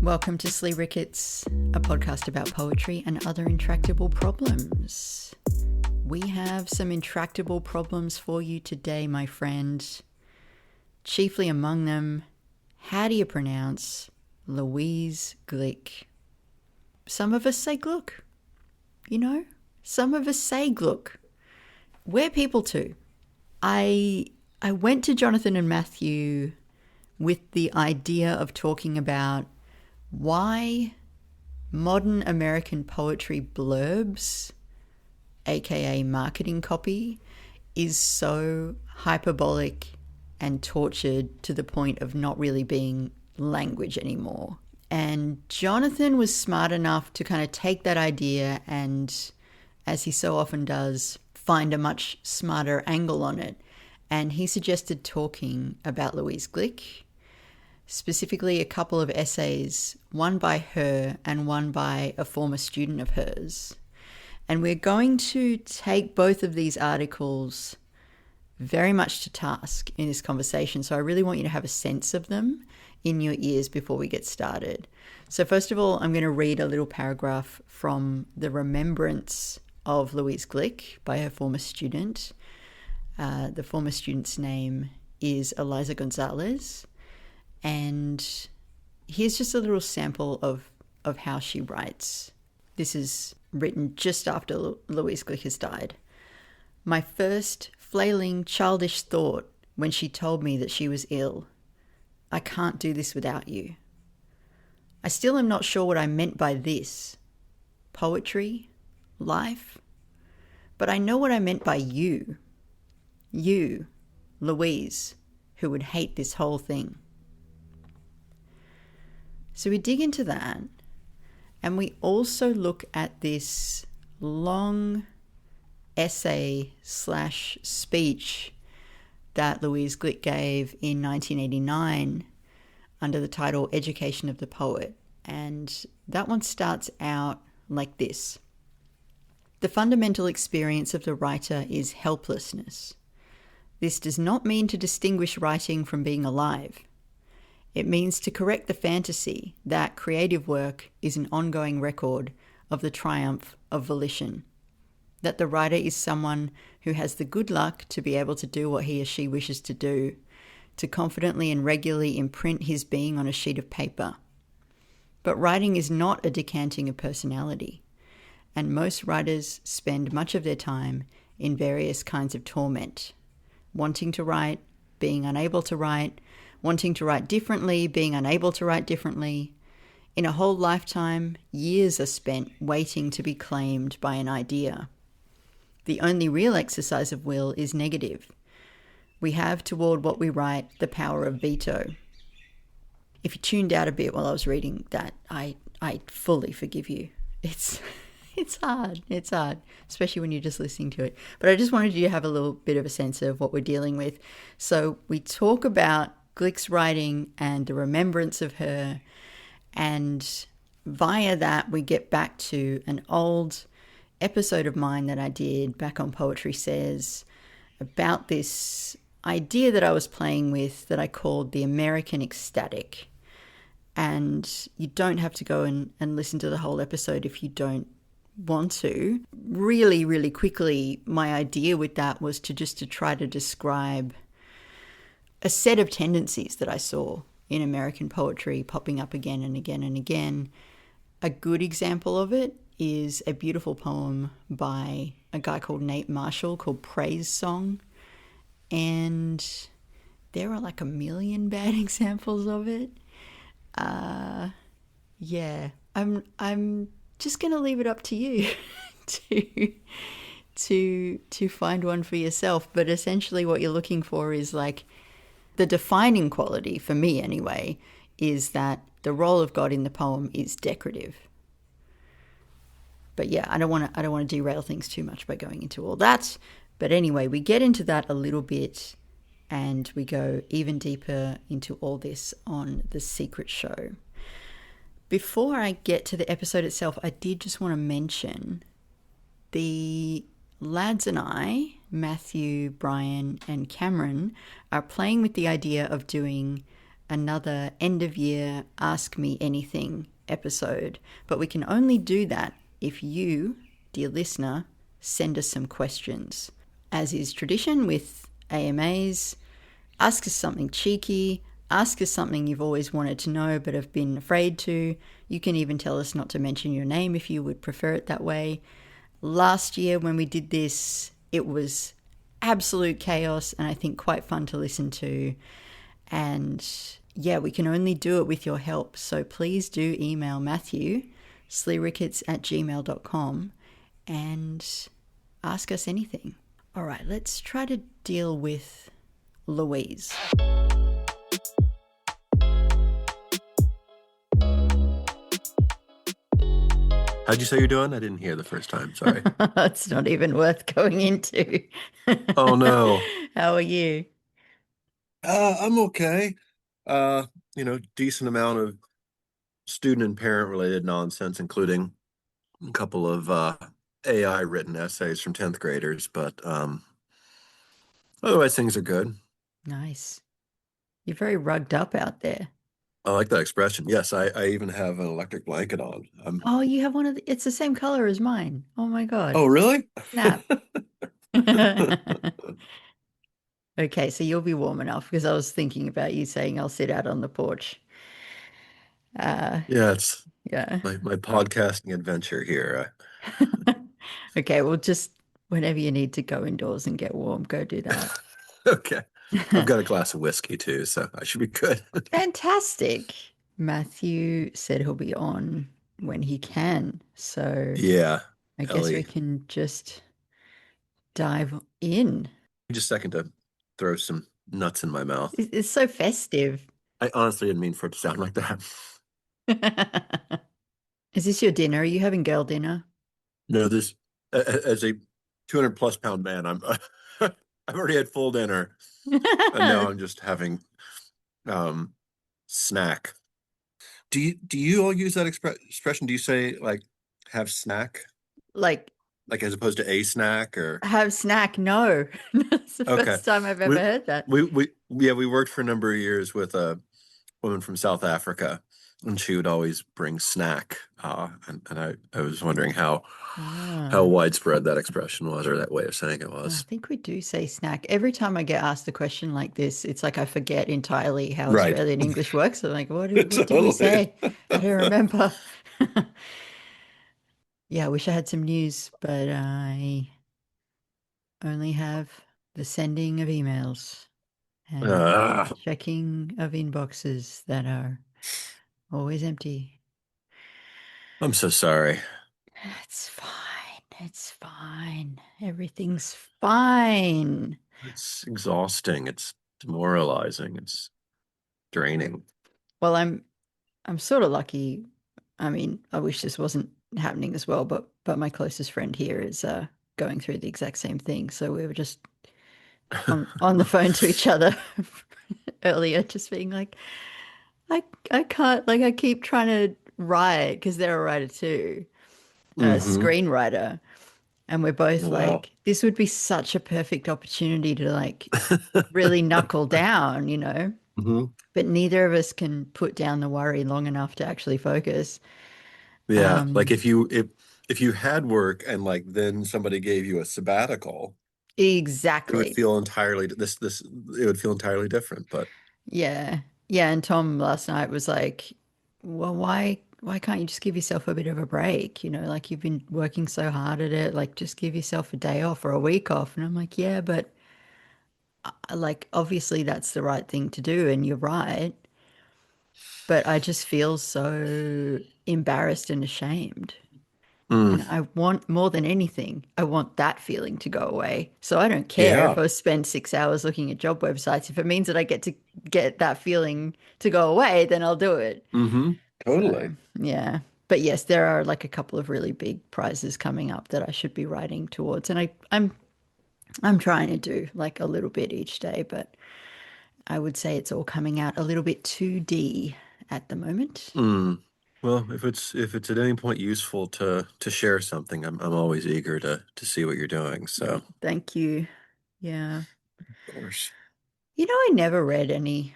Welcome to SLEERICKETS, a podcast about poetry and other intractable problems. We have some intractable problems for you today, my friend. Chiefly among them, how do you pronounce Louise Glick? Some of us say Gluck. You know, some of us say Gluck. We're people too. I went to Jonathan and Matthew with the idea of talking about why modern American poetry blurbs, aka marketing copy, is so hyperbolic and tortured to the point of not really being language anymore. And Jonathan was smart enough to kind of take that idea and, as he so often does, find a much smarter angle on it. And he suggested talking about Louise Glick, specifically a couple of essays, one by her and one by a former student of hers. And we're going to take both of these articles very much to task in this conversation. So I really want you to have a sense of them in your ears before we get started. So first of all, I'm going to read a little paragraph from the Remembrance of Louise Glick by her former student. The former student's name is Eliza Gonzalez. And here's just a little sample of how she writes. This is written just after Louise Glick has died. My first flailing childish thought when she told me that she was ill. I can't do this without you. I still am not sure what I meant by this. Poetry? Life? But I know what I meant by you. You, Louise, who would hate this whole thing. So we dig into that, and we also look at this long essay/speech that Louise Glick gave in 1989 under the title Education of the Poet. And that one starts out like this. The fundamental experience of the writer is helplessness. This does not mean to distinguish writing from being alive. It means to correct the fantasy that creative work is an ongoing record of the triumph of volition, that the writer is someone who has the good luck to be able to do what he or she wishes to do, to confidently and regularly imprint his being on a sheet of paper. But writing is not a decanting of personality, and most writers spend much of their time in various kinds of torment, wanting to write, being unable to write, wanting to write differently, being unable to write differently. In a whole lifetime, years are spent waiting to be claimed by an idea. The only real exercise of will is negative. We have toward what we write the power of veto. If you tuned out a bit while I was reading that, I fully forgive you. It's hard, especially when you're just listening to it. But I just wanted you to have a little bit of a sense of what we're dealing with. So we talk about Glick's writing and the remembrance of her, and via that we get back to an old episode of mine that I did back on Poetry Says about this idea that I was playing with that I called the American ecstatic. And you don't have to go and listen to the whole episode if you don't want to. Really, really quickly, my idea with that was to try to describe a set of tendencies that I saw in American poetry popping up again and again and again. A good example of it is a beautiful poem by a guy called Nate Marshall called Praise Song. And there are like a million bad examples of it. Yeah, I'm just going to leave it up to you to find one for yourself. But essentially what you're looking for is like, the defining quality, for me anyway, is that the role of God in the poem is decorative. But yeah, I don't want to derail things too much by going into all that. But anyway, we get into that a little bit, and we go even deeper into all this on The Secret Show. Before I get to the episode itself, I did just want to mention the lads and I, Matthew, Brian, and Cameron, are playing with the idea of doing another end of year Ask Me Anything episode. But we can only do that if you, dear listener, send us some questions. As is tradition with AMAs, ask us something cheeky, ask us something you've always wanted to know but have been afraid to. You can even tell us not to mention your name if you would prefer it that way. Last year when we did this, it was absolute chaos and I think quite fun to listen to. And yeah, we can only do it with your help. So please do email Matthew, sleerickets@gmail.com, and ask us anything. All right, let's try to deal with Louise. How'd you say you're doing? I didn't hear the first time. Sorry. It's not even worth going into. Oh no. How are you? I'm okay. Uh, Decent amount of student and parent related nonsense, including a couple of AI written essays from 10th graders, but otherwise things are good. Nice. You're very rugged up out there. I like that expression. Yes, I even have an electric blanket on. Oh, you have one of it's the same color as mine. Oh my God. Oh, really? Snap. Okay, so you'll be warm enough because I was thinking about you saying I'll sit out on the porch. Uh, Yeah, it's yeah. my podcasting adventure here. Okay, well, just whenever you need to go indoors and get warm, go do that. Okay. I've got a glass of whiskey too, so I should be good. Fantastic. Matthew said he'll be on when he can. So Yeah, I guess we Ellie. can just dive in. Just a second to throw some nuts in my mouth. It's so festive. I honestly didn't mean for it to sound like that. Is this your dinner? Are you having girl dinner? No, as a 200 plus pound man, I've already had full dinner, and now I'm just having um snack. Do you all use that expression? Do you say like have snack, Like, like as opposed to a snack or have snack? No. That's the okay. first time I've ever We heard that. we yeah, we worked for a number of years with a woman from South Africa, and she would always bring snack. And I was wondering how Ah. widespread that expression was, or that way of saying it I was. think we do say snack. Every time I get asked a question like this, it's like I forget entirely how Right. Australian English works. I'm like, what did we Totally. say? I don't remember. Yeah, I wish I had some news, but I only have the sending of emails and Uh, checking of inboxes that are always empty. I'm so sorry. It's fine. It's fine. Everything's fine. It's exhausting. It's demoralizing. It's draining. Well, I'm sort of lucky. I mean, I wish this wasn't happening as well, but my closest friend here is going through the exact same thing. So we were just on the phone to each other earlier, just being like, I can't like I keep trying to write because they're a writer too, a Hmm. screenwriter, and we're both Wow. like, this would be such a perfect opportunity to like really knuckle down, you know. Hmm. But neither of us can put down the worry long enough to actually focus. Yeah. Like Um, if you had work and like then somebody gave you a sabbatical, it would exactly. feel entirely this it would feel entirely different. But Yeah. Yeah. And Tom last night was like, well, why can't you just give yourself a bit of a break? You know, like you've been working so hard at it, like just give yourself a day off or a week off. And I'm like, yeah, but like obviously that's the right thing to do, and you're right. But I just feel so embarrassed and ashamed. mm, And I want more than anything, I want that feeling to go away. So I don't care if yeah. I spend 6 hours looking at job websites. If it means that I get to get that feeling to go away, then I'll do it. Hmm. So, Totally. yeah. But yes, there are like a couple of really big prizes coming up that I should be writing towards. And I'm trying to do like a little bit each day, but I would say it's all coming out a little bit 2D at the moment. Mm. Well, if it's at any point useful to share something, I'm always eager to see what you're doing. So, Thank you. Yeah. of course. You know, I never read any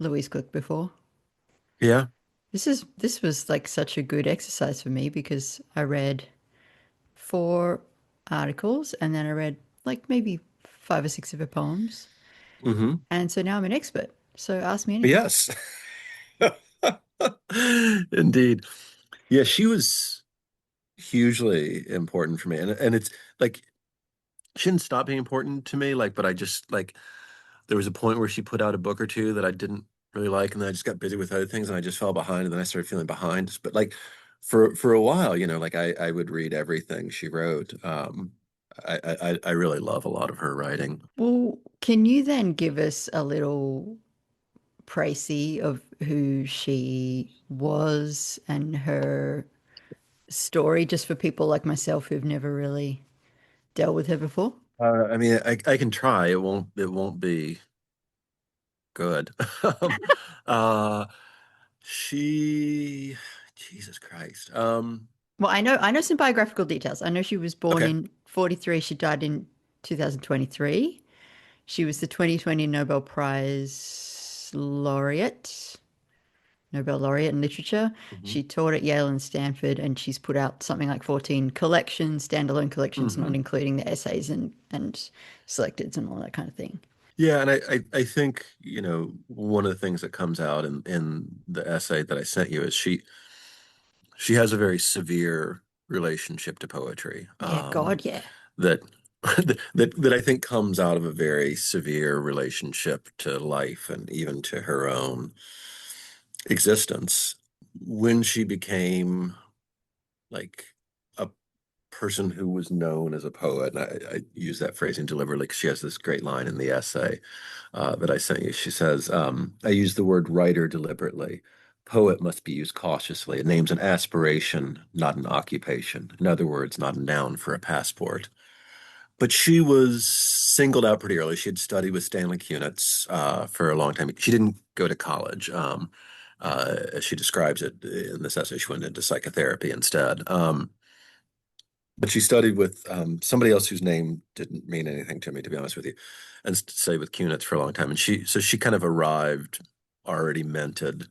Louise Glück before. Yeah. This was like such a good exercise for me because I read four articles and then I read like maybe five or six of her poems. Hmm. And so now I'm an expert. So ask me anything. Yes. Indeed. Yeah, she was hugely important for me. And it's like she didn't stop being important to me, like, but I just like there was a point where she put out a book or two that I didn't really like, and then I just got busy with other things and I just fell behind, and then I started feeling behind. But like for a while, like I would read everything she wrote. I really love a lot of her writing. Well, can you then give us a little précis of who she was and her story, just for people like myself who've never really dealt with her before? I mean, I can try. It won't be good. Um, uh, she, Jesus Christ. Well, I know some biographical details. I know she was born Okay. in 43, she died in 2023. She was the 2020 Nobel laureate in literature. Hmm. She taught at Yale and Stanford, and she's put out something like 14 collections, standalone collections, not Hmm. including the essays and selecteds and all that kind of thing. Yeah, and I think, one of the things that comes out in the essay that I sent you is she has a very severe relationship to poetry. Yeah, God, yeah. That that I think comes out of a very severe relationship to life and even to her own existence. When she became like a person who was known as a poet, and I use that phrasing deliberately because she has this great line in the essay that I sent you. She says, I use the word writer deliberately. Poet must be used cautiously. It names an aspiration, not an occupation. In other words, not a noun for a passport. But she was singled out pretty early. She had studied with Stanley Kunitz for a long time. She didn't go to college. As she describes it in this essay, she went into psychotherapy instead. But she studied with somebody else whose name didn't mean anything to me, to be honest with you, and studied with Kunitz for a long time. And she kind of arrived already mentored,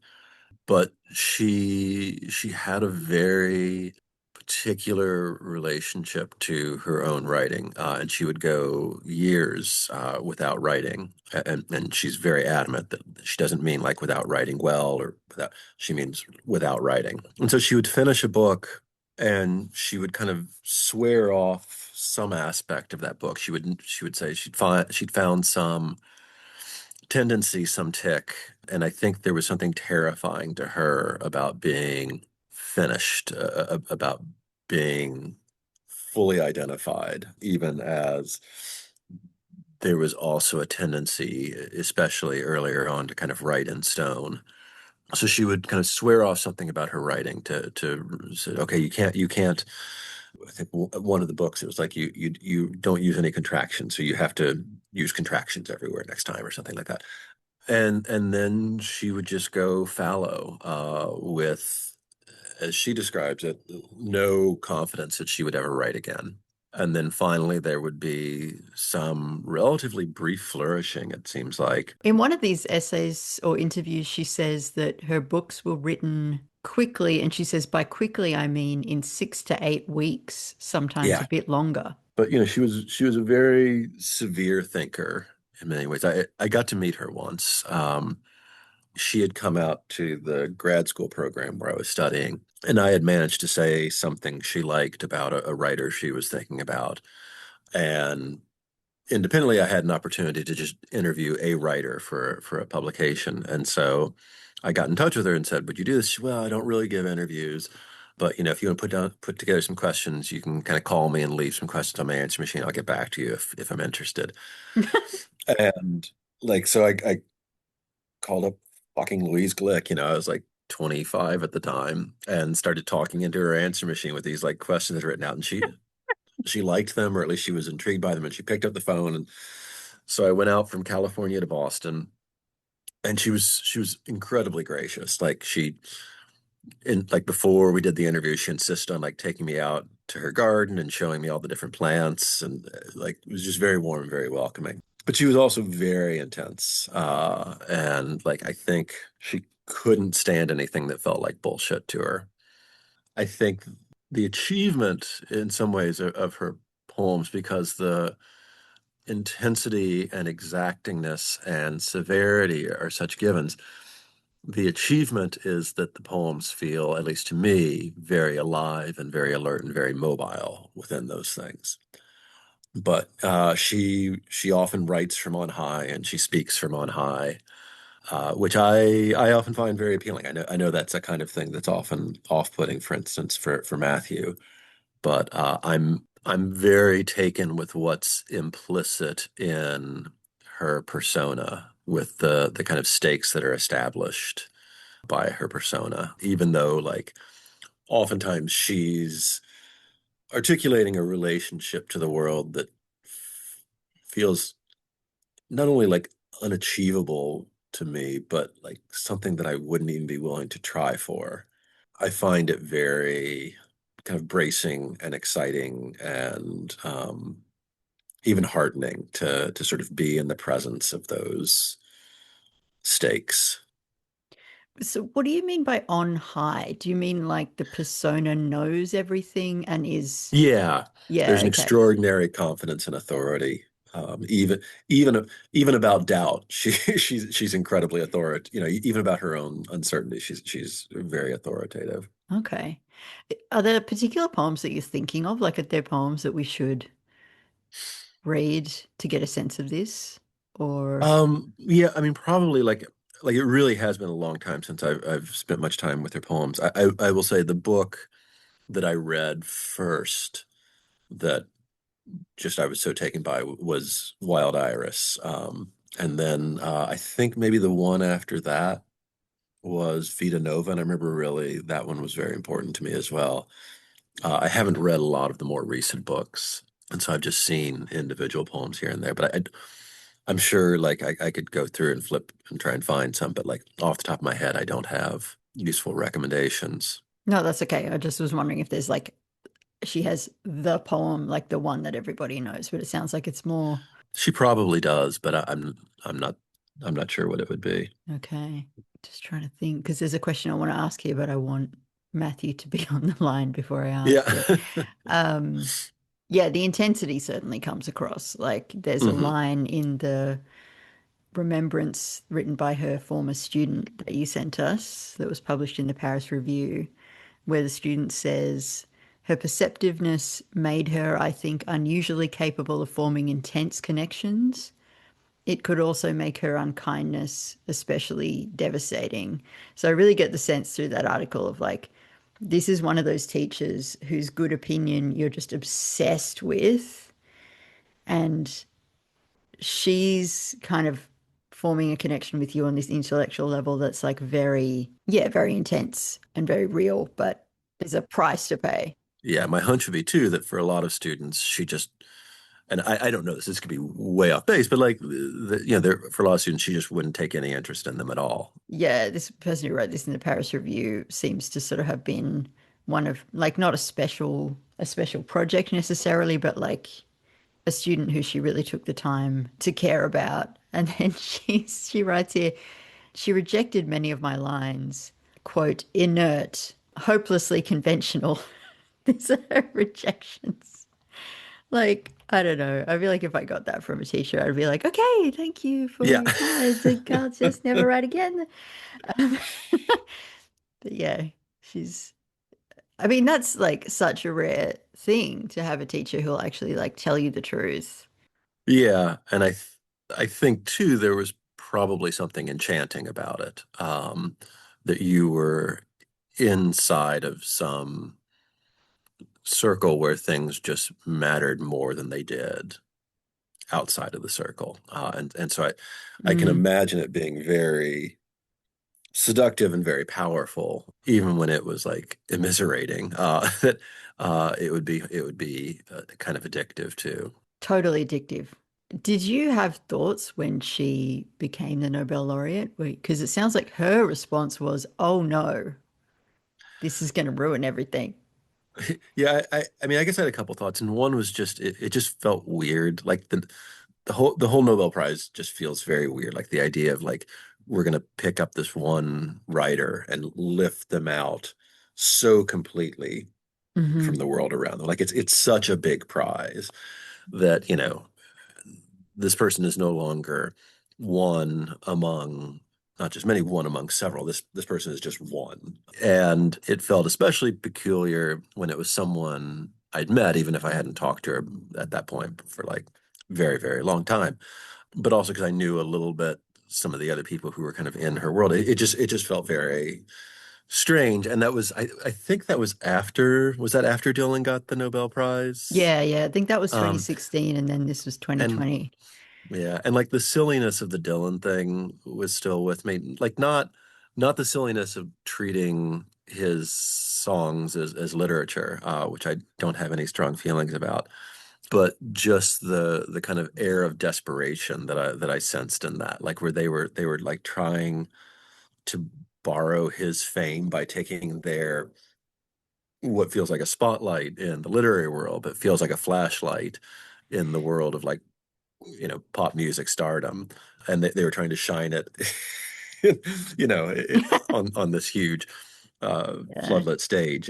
but she had a very particular relationship to her own writing, and she would go years without writing. And she's very adamant that she doesn't mean like without writing well or without, she means without writing. And so she would finish a book and she would kind of swear off some aspect of that book. She would say she'd found some tendency, some tick. And I think there was something terrifying to her about being finished, about being fully identified, even as there was also a tendency, especially earlier on, to kind of write in stone. So she would kind of swear off something about her writing to say, okay, you can't. I think one of the books it was like you don't use any contractions, so you have to use contractions everywhere next time or something like that. And then she would just go fallow with, as she describes it, no confidence that she would ever write again. And then finally, there would be some relatively brief flourishing, it seems like. In one of these essays or interviews, she says that her books were written quickly. And she says, by quickly, I mean in 6 to 8 weeks, sometimes a Yeah. bit longer. But she was a very severe thinker in many ways. I got to meet her once. She had come out to the grad school program where I was studying, and I had managed to say something she liked about a writer she was thinking about. And independently, I had an opportunity to just interview a writer for a publication. And so I got in touch with her and said, "Would you do this?" Well, I don't really give interviews, but if you want to put together some questions, you can kind of call me and leave some questions on my answer machine. I'll get back to you if I'm interested. And like so I called up fucking Louise Glick, I was like 25 at the time, and started talking into her answer machine with these like questions written out, and she liked them, or at least she was intrigued by them, and she picked up the phone. And so I went out from California to Boston, and she was incredibly gracious. Like before we did the interview, she insisted on like taking me out to her garden and showing me all the different plants, and like it was just very warm and very welcoming. but she was also very intense. And like I think she couldn't stand anything that felt like bullshit to her. I think the achievement in some ways of her poems, because the intensity and exactingness and severity are such givens, the achievement is that the poems feel, at least to me, very alive and very alert and very mobile within those things. But she often writes from on high and she speaks from on high, which I often find very appealing. I know that's a kind of thing that's often off-putting, for instance, for Matthew. But I'm very taken with what's implicit in her persona, with the kind of stakes that are established by her persona, even though like oftentimes she's articulating a relationship to the world that feels not only like unachievable to me, but like something that I wouldn't even be willing to try for. I find it very kind of bracing and exciting and even heartening to sort of be in the presence of those stakes. So, what do you mean by on high? Do you mean like the persona knows everything and is, Yeah, there's yeah, an okay. extraordinary confidence and authority. Even even about doubt, she's incredibly authoritative. You know, even about her own uncertainty, she's very authoritative. Okay. Are there particular poems that you're thinking of? Like, are there poems that we should read to get a sense of this? Or, Yeah, I mean, probably like it really has been a long time since I've spent much time with her poems. I will say the book that I read first that just I was so taken by was Wild Iris. And then I think maybe the one after that was Vita Nova, and I remember really that one was very important to me as well. I haven't read a lot of the more recent books, and so I've just seen individual poems here and there. But I'm sure like I could go through and flip and try and find some, but like off the top of my head, I don't have useful recommendations. no, that's okay. I just was wondering if there's like, she has the poem, like the one that everybody knows, but it sounds like it's more, She probably does, but I'm not I'm not sure what it would be. okay. Just trying to think, because there's a question I want to ask here, but I want Matthew to be on the line before I Yeah. ask it. Um, yeah, the intensity certainly comes across. Like there's a hmm line in the remembrance written by her former student that you sent us that was published in the Paris Review, where the student says, her perceptiveness made her, I think, unusually capable of forming intense connections. It could also make her unkindness especially devastating. So I really get the sense through that article of like, this is one of those teachers whose good opinion you're just obsessed with. And she's kind of forming a connection with you on this intellectual level that's like very, yeah, very intense and very real, but there's a price to pay. Yeah, my hunch would be too that for a lot of students, she just, and I don't know this could be way off base, but like you know, there for a lot of students, she just wouldn't take any interest in them at all. Yeah, this person who wrote this in the Paris Review seems to sort of have been one of like not a special project necessarily, but like a student who she really took the time to care about. And then she writes here, she rejected many of my lines, quote, inert, hopelessly conventional. These are her rejections. Like, I don't know. I feel like if I got that from a teacher, I'd be like, okay, thank you for Yeah. your comments. I can't just never write again. Um, but yeah, she's, I mean, that's like such a rare thing to have a teacher who'll actually like tell you the truth. Yeah, and I think too there was probably something enchanting about it. That you were inside of some circle where things just mattered more than they did outside of the circle. And so I can Mm, imagine it being very seductive and very powerful, even when it was like immiserating. That it would be kind of addictive too. totally addictive. Did you have thoughts when she became the Nobel laureate? Because it sounds like her response was, oh no, this is going to ruin everything. Yeah, I mean, I guess I had a couple thoughts, and one was just it just felt weird. Like the whole Nobel Prize just feels very weird. Like the idea of like we're gonna pick up this one writer and lift them out so completely from Hmm. the world around them. Like it's such a big prize that, this person is no longer one among not just many, one among several. This person is just one. And it felt especially peculiar when it was someone I'd met, even if I hadn't talked to her at that point for like very, very long time. But also because I knew a little bit some of the other people who were kind of in her world. It just felt very strange. And that was I think that was that after Dylan got the Nobel Prize? Yeah, yeah. I think that was Um 2016, and then this was and 2020. Yeah, and like the silliness of the Dylan thing was still with me. Like not the silliness of treating his songs as literature, which I don't have any strong feelings about, but just the kind of air of desperation that I sensed in that, like where they were like trying to borrow his fame by taking their what feels like a spotlight in the literary world, but feels like a flashlight in the world of like pop music stardom, and they were trying to shine it, on this huge Yeah. floodlit stage.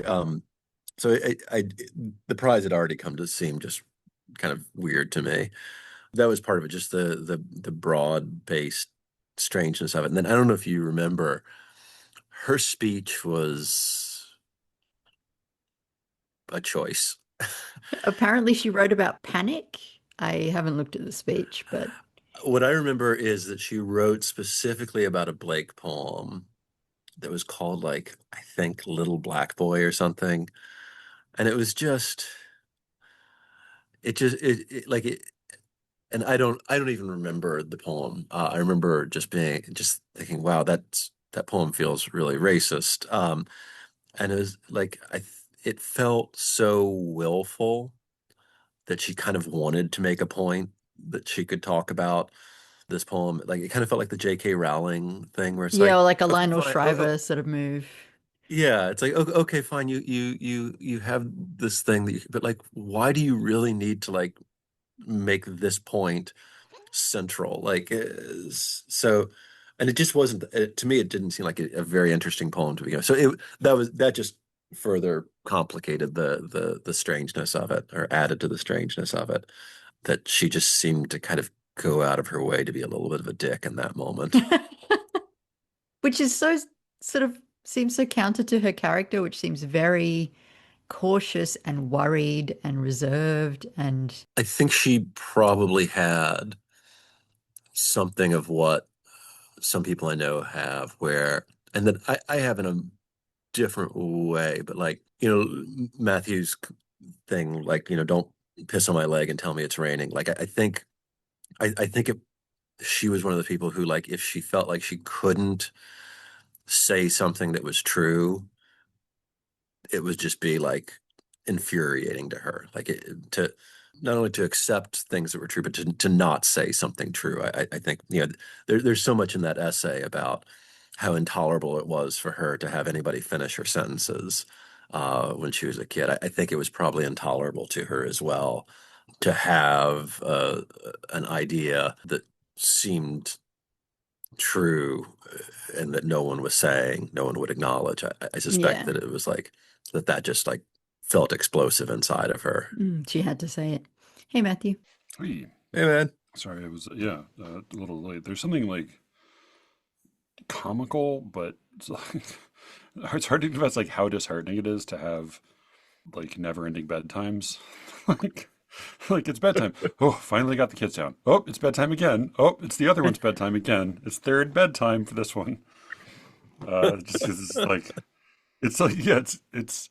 So the prize had already come to seem just kind of weird to me. That was part of it, just the broad based strangeness of it. And then I don't know if you remember, her speech was a choice. Apparently, she wrote about panic. I haven't looked at the speech, but What I remember is that she wrote specifically about a Blake poem that was called like I think Little Black Boy or something, and it was just like it, and I don't even remember the poem. I remember just thinking, wow, that poem feels really racist. And it was like it felt so willful that she kind of wanted to make a point that she could talk about this poem. Like it kind of felt like the J.K. Rowling thing where it's yeah, like, or like a okay, Lionel fine. Oh, Shriver sort of move. yeah, it's like okay, okay, fine. You have this thing but like, why do you really need to like make this point central? Like, so, and it just wasn't. To me, it didn't seem like a very interesting poem to begin with. So that just further complicated the strangeness of it, or added to the strangeness of it. That she just seemed to kind of go out of her way to be a little bit of a dick in that moment. Which is so sort of seems so counter to her character, which seems very cautious and worried and reserved and I think she probably had something of what some people I know have, where, and that I have in a different way, but like, Matthew's thing, like, don't piss on my leg and tell me it's raining. Like, I think she was one of the people who, like, if she felt like she couldn't say something that was true, it would just be like infuriating to her. Like to not only to accept things that were true, but to not say something true. I think, there's so much in that essay about how intolerable it was for her to have anybody finish her sentences when she was a kid. I think it was probably intolerable to her as well to have an idea that seemed true, and that no one was saying, no one would acknowledge. I suspect yeah. that it was like that just like felt explosive inside of her. She had to say it. Hey, Matthew. Hey, Hey man, sorry, I was a little late. There's something like comical, but it's, like, it's hard to confess like how disheartening it is to have like never-ending bedtimes. like like it's bedtime. Oh, finally got the kids down. Oh, it's bedtime again. Oh, it's the other one's bedtime again. It's third bedtime for this one. Just because it's like yeah, it's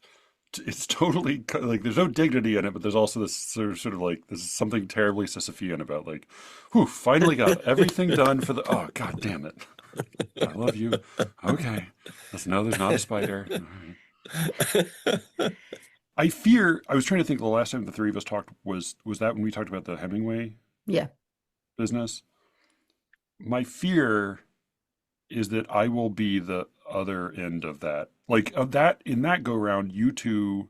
totally like there's no dignity in it, but there's also this sort of like there's something terribly Sisyphean about like, whew, finally got everything done for the oh god damn it, I love you. Okay, let's know there's not a spider. All right. I fear I was trying to think the last time the three of us talked was that when we talked about the Hemingway Yeah. business. My fear is that I will be the other end of that. Like of that in that go round, you two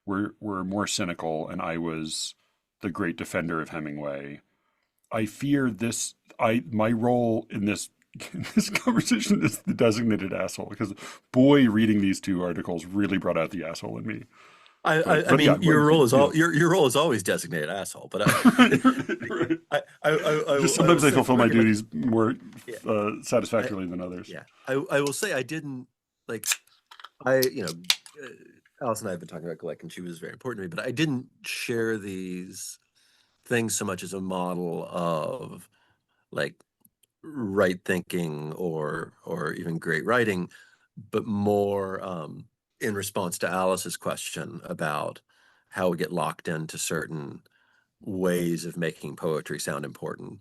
were more cynical, and I was the great defender of Hemingway. I fear this. My role in this conversation is the designated asshole, because boy, reading these two articles really brought out the asshole in me. I Yeah, mean, your role is you know. your role is always designated asshole, but Right. Just I will sometimes I say, for fulfill the my record, like, duties more yeah, satisfactorily than others. yeah, I will say I didn't like I Alice and I have been talking about Glick, and she was very important to me, but I didn't share these things so much as a model of like right thinking or even great writing, but more in response to Alice's question about how we get locked into certain ways of making poetry sound important.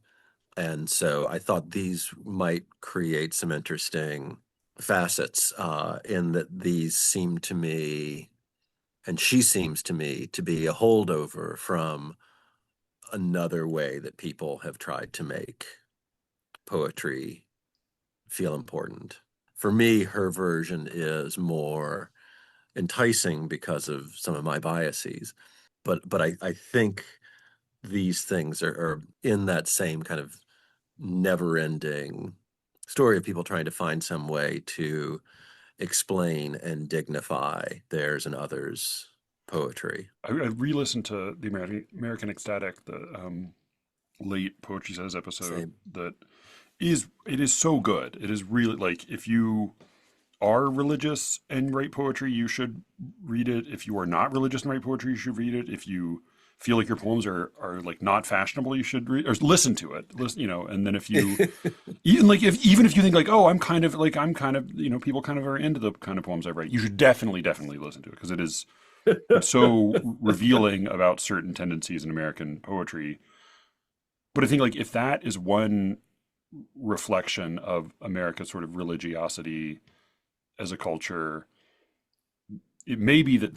And so I thought these might create some interesting facets in that these seem to me, and she seems to me, to be a holdover from another way that people have tried to make poetry feel important. For me, her version is more enticing because of some of my biases. But I think these things are in that same kind of never-ending story of people trying to find some way to explain and dignify theirs and others' poetry. I re-listened to the American Ecstatic, the late Poetry Says episode. Same. That it is so good. It is really, like, if you are religious and write poetry, you should read it. If you are not religious and write poetry, you should read it. If you feel like your poems are like not fashionable, you should read or listen to it. Listen, and then if you even if you think like, oh, I'm kind of people kind of are into the kind of poems I write, you should definitely listen to it, because it's so revealing about certain tendencies in American poetry. But I think, like, if that is one reflection of America's sort of religiosity as a culture, it may be that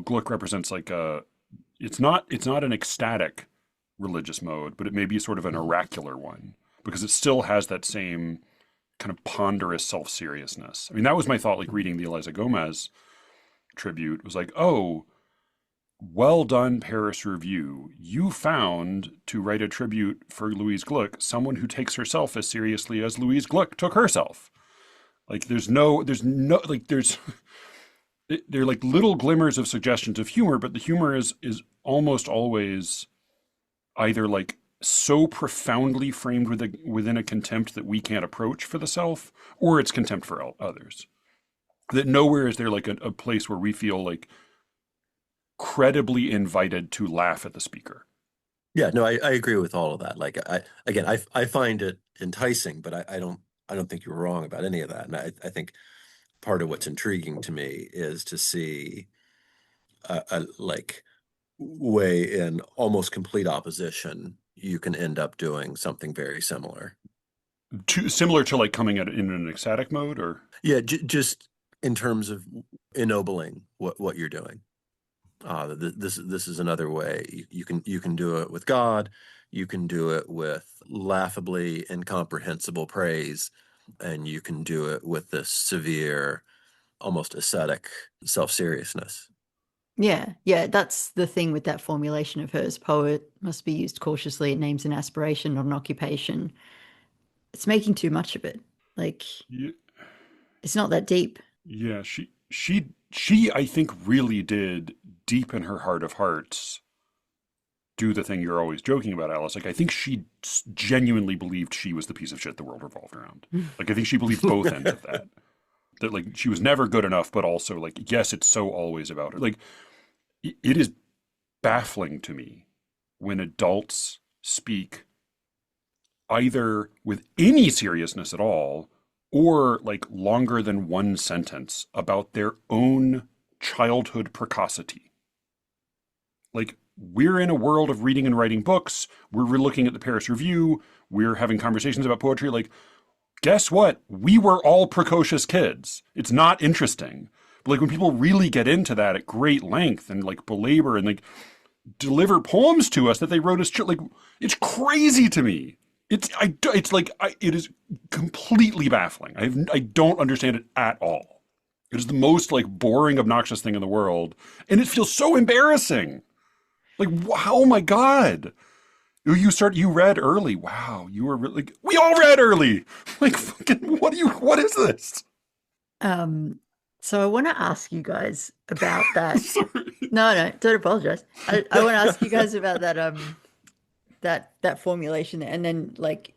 Gluck represents like it's not an ecstatic religious mode, but it may be sort of an oracular one, because it still has that same kind of ponderous self-seriousness. I mean, that was my thought, like, reading the Eliza Gomez tribute, was like, oh, well done, Paris Review. You found, to write a tribute for Louise Gluck, someone who takes herself as seriously as Louise Gluck took herself. Like, there are like little glimmers of suggestions of humor, but the humor is almost always either like so profoundly framed within a contempt that we can't approach for the self, or it's contempt for others. That nowhere is there like a place where we feel like credibly invited to laugh at the speaker. Yeah, no, I agree with all of that. Like, I find it enticing, but I don't think you were wrong about any of that. And I think part of what's intriguing to me is to see a like way in almost complete opposition, you can end up doing something very similar. Similar to like coming at it in an ecstatic mode, or Yeah, just in terms of ennobling what you're doing. This is another way. You can do it with God. You can do it with laughably incomprehensible praise, and you can do it with this severe, almost ascetic self-seriousness. Yeah, that's the thing with that formulation of hers. Poet must be used cautiously. It names an aspiration, not an occupation. It's making too much of it. Like, yeah, it's not that deep. yeah, she I think really did, deep in her heart of hearts, do the thing you're always joking about, Alice. Like, I think she genuinely believed she was the piece of shit the world revolved around. Like, I think she believed both ends of that. That, like, she was never good enough, but also, like, yes, it's so always about her. Like, it is baffling to me when adults speak either with any seriousness at all, or like longer than one sentence, about their own childhood precocity. Like, we're in a world of reading and writing books. We're looking at the Paris Review. We're having conversations about poetry. Like, guess what? We were all precocious kids. It's not interesting. But like, when people really get into that at great length and like belabor and like deliver poems to us that they wrote as like, it's crazy to me. It is completely baffling. I don't understand it at all. It is the most like boring, obnoxious thing in the world, and it feels so embarrassing. Like, oh my God, You read early. Wow, you were really, we all read early. Like, fucking, what is this? So I want to ask you guys about that. Sorry. No, no, don't apologize. I want to ask you guys about that formulation there. And then like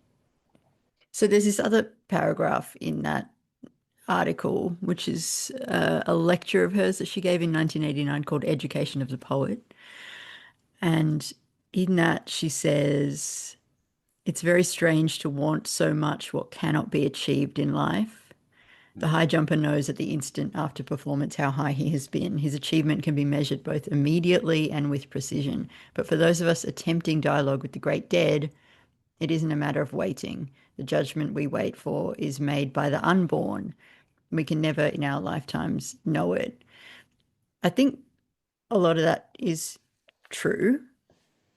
so there's this other paragraph in that article, which is a lecture of hers that she gave in 1989 called Education of the Poet. And in that she says, it's very strange to want so much what cannot be achieved in life. The high jumper knows at the instant after performance how high he has been. His achievement can be measured both immediately and with precision. But for those of us attempting dialogue with the great dead, it isn't a matter of waiting. The judgment we wait for is made by the unborn. We can never in our lifetimes know it. I think a lot of that is true.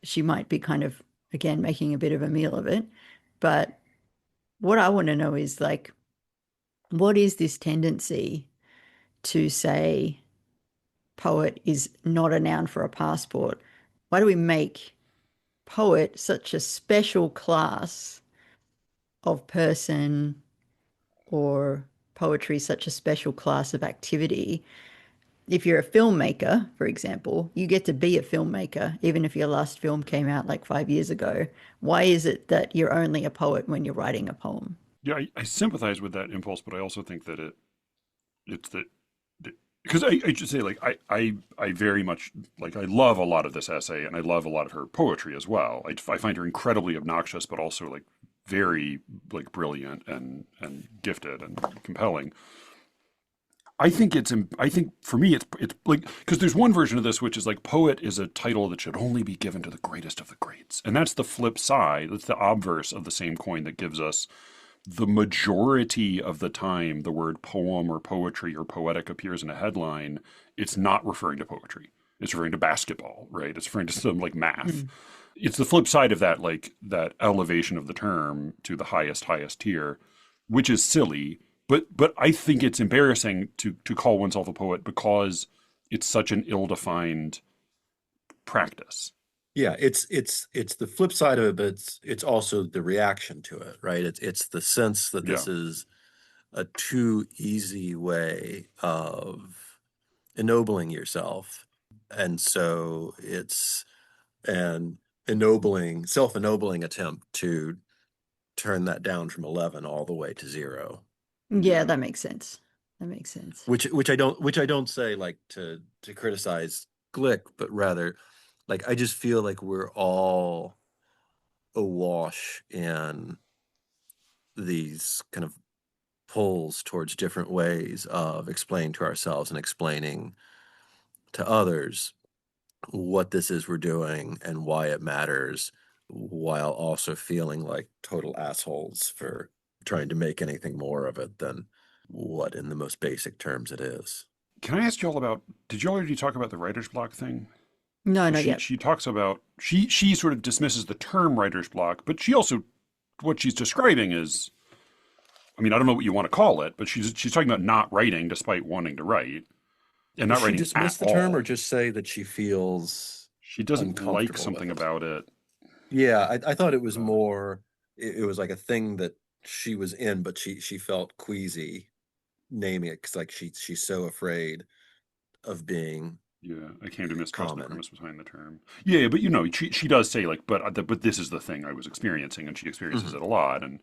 She might be kind of, again, making a bit of a meal of it. But what I want to know is like, what is this tendency to say poet is not a noun for a passport? Why do we make poet such a special class of person or poetry such a special class of activity? If you're a filmmaker, for example, you get to be a filmmaker, even if your last film came out like 5 years ago. Why is it that you're only a poet when you're writing a poem? Yeah, I sympathize with that impulse, but I also think that it's that because I should say like I very much like I love a lot of this essay and I love a lot of her poetry as well. I find her incredibly obnoxious, but also like very like brilliant and gifted and compelling. I think for me it's like because there's one version of this which is like poet is a title that should only be given to the greatest of the greats, and that's the flip side. That's the obverse of the same coin that gives us the majority of the time the word poem or poetry or poetic appears in a headline, it's not referring to poetry. It's referring to basketball, right? It's referring to some like math. It's the flip side of that, like that elevation of the term to the highest tier, which is silly. But I think it's embarrassing to call oneself a poet because it's such an ill-defined practice. Yeah, it's the flip side of it, but it's also the reaction to it, right? It's the sense that this Yeah. is a too easy way of ennobling yourself. And so it's an self-ennobling attempt to turn that down from 11 all the way to 0. Yeah, that makes sense. That makes sense. Which I don't say like to criticize Glick, but rather like I just feel like we're all awash in these kind of pulls towards different ways of explaining to ourselves and explaining to others what this is we're doing and why it matters, while also feeling like total assholes for trying to make anything more of it than what in the most basic terms it is. Can I ask you all about, did you already talk about the writer's block thing? No, So not yet. she talks about, she sort of dismisses the term writer's block, but she also, what she's describing is, I mean, I don't know what you want to call it, but she's talking about not writing despite wanting to write and not Does she writing dismiss at the term all. or just say that she feels She doesn't like uncomfortable something with it? about it. Yeah, I thought it was more, it was like a thing that she was in, but she felt queasy naming it because like she's so afraid of being Yeah, I came to mistrust the common. premise behind the term. Yeah, but you know, she does say like, but this is the thing I was experiencing, and she experiences Mhm. it a lot. And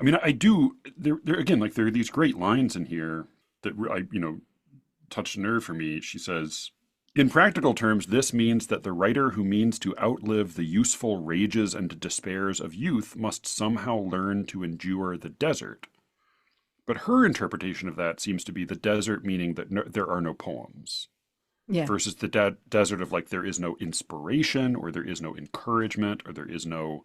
I mean, I do. There again, like there are these great lines in here that I touched a nerve for me. She says, in practical terms, this means that the writer who means to outlive the useful rages and despairs of youth must somehow learn to endure the desert. But her interpretation of that seems to be the desert meaning that there are no poems Yeah. versus the desert of like there is no inspiration or there is no encouragement or there's no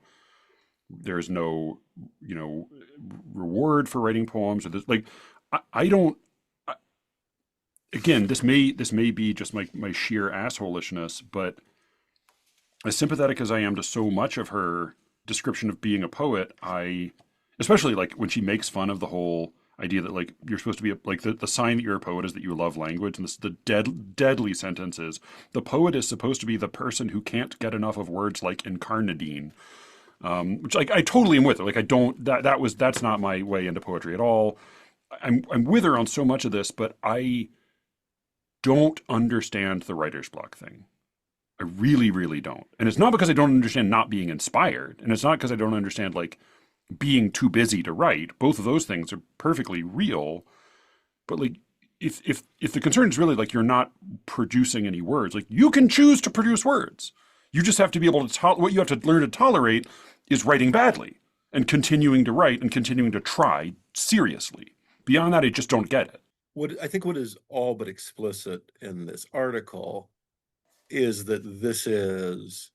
reward for writing poems or this like I don't again this may be just my sheer assholishness, but as sympathetic as I am to so much of her description of being a poet, I especially like when she makes fun of the whole idea that like you're supposed to be like the sign that you're a poet is that you love language, and this the deadly sentence is the poet is supposed to be the person who can't get enough of words like incarnadine, which like I totally am with her. Like I don't that's not my way into poetry at all. I'm with her on so much of this, but I don't understand the writer's block thing. I really, really don't. And it's not because I don't understand not being inspired, and it's not because I don't understand like being too busy to write. Both of those things are perfectly real. But like if the concern is really like you're not producing any words, like you can choose to produce words. You just have to be able to what you have to learn to tolerate is writing badly and continuing to write and continuing to try seriously. Beyond that, I just don't get it. What is all but explicit in this article is that this is